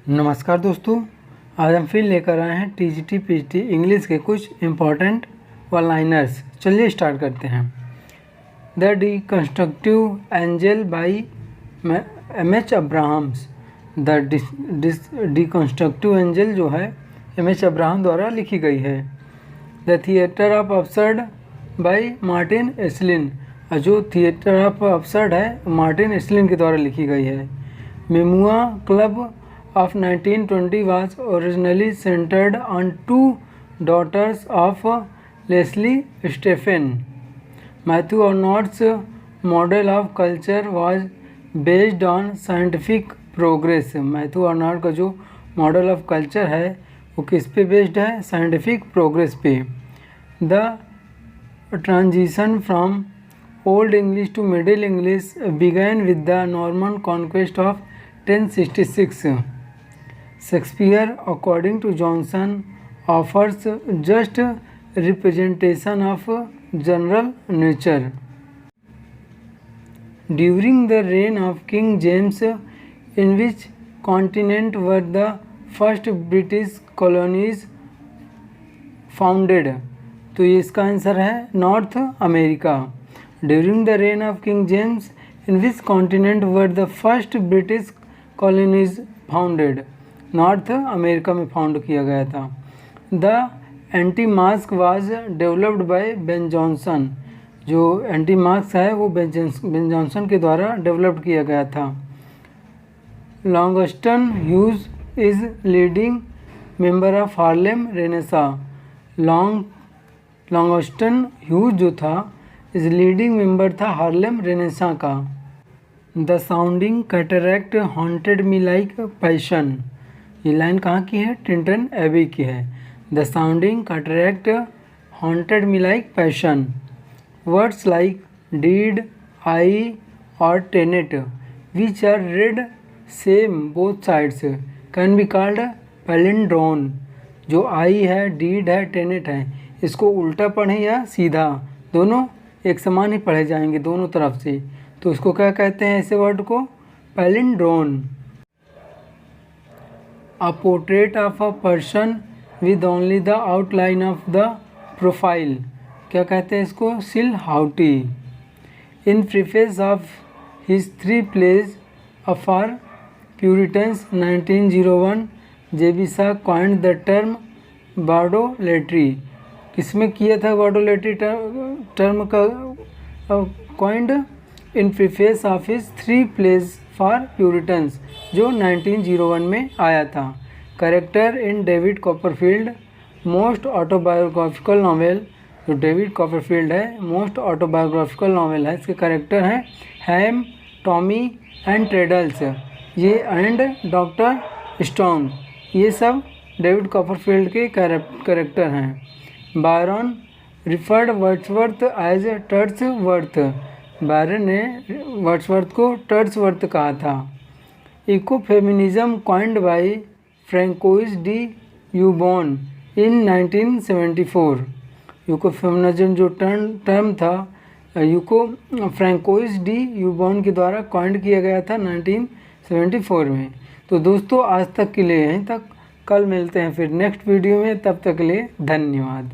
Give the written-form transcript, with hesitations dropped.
नमस्कार दोस्तों, आज हम फिर लेकर आए हैं टीजीटी पीजीटी इंग्लिश के कुछ इम्पॉर्टेंट वन लाइनर्स। चलिए स्टार्ट करते हैं। The deconstructive angel by M H. Abrams. The deconstructive angel जो है एम.एच. अब्राहम द्वारा लिखी गई है। The theatre of absurd by Martin Esslin. जो थिएटर ऑफ अपसर्ड है मार्टिन एस्लिन के द्वारा लिखी गई है। Memoir club of 1920 was originally centered on two daughters of Leslie Stephen. Matthew Arnold's model of culture was based on scientific progress. Matthew Arnold का जो model of culture है वो किस पे बेस्ड है? साइंटिफिक प्रोग्रेस पे। The transition from old English to middle English began with the Norman conquest of 1066. Shakespeare, according to Johnson, offers just representation of general nature. During the reign of King James, in which continent were the first British colonies founded? तो ये इसका answer है north America. During the reign of King James, in which continent were the first British colonies founded? North America में found किया गया था। The anti mask was developed by Ben Jonson. जो anti mask है वो Ben Jonson के द्वारा developed किया गया था। Langston Hughes is leading member of Harlem Renaissance. Langston Hughes जो था इज लीडिंग मेंबर था हार्लेम रेनेसा का। The sounding cataract haunted me like passion. ये लाइन कहाँ की है? टिंटन एबी की है। The sounding cataract haunted me like passion. Words like deed, eye और tenet which are read same both sides can be called palindrome. जो eye है, deed है, टेनेट है, इसको उल्टा पढ़ें या सीधा, दोनों एक समान ही पढ़े जाएंगे दोनों तरफ से, तो इसको क्या कहते हैं? ऐसे वर्ड को पैलिंड्रोन। A portrait of a person with only the outline of the profile, क्या कहते हैं इसको? सिलहाउटी। In preface of his 3 plays for Puritans 1901, जेबिसा coined the term बार्डोलेट्री। किसमें किया था बार्डोलेट्री टर्म का coined? In preface of his 3 plays for Puritans, जो 1901 में आया था। Character in David Copperfield most autobiographical novel. जो डेविड कॉपरफील्ड है मोस्ट ऑटोबायोग्राफिकल नॉवेल है। इसके कैरेक्टर हैं हैम, टॉमी एंड ट्रेडल्स, ये एंड डॉक्टर स्टोन, ये सब डेविड कॉपरफील्ड के कैरेक्टर हैं। Byron referred Wordsworth as Turdsworth. Byron ने वर्ड्सवर्थ को टर्ड्सवर्थ कहा था। Eco feminism coined by Francoise d'Eaubonne in 1974। Eco feminism जो टर्म था फ्रैंकोइस डी यूबॉन के द्वारा कॉइंड किया गया था 1974 में। तो दोस्तों आज तक के लिए यहीं तक, कल मिलते हैं फिर नेक्स्ट वीडियो में, तब तक के लिए धन्यवाद।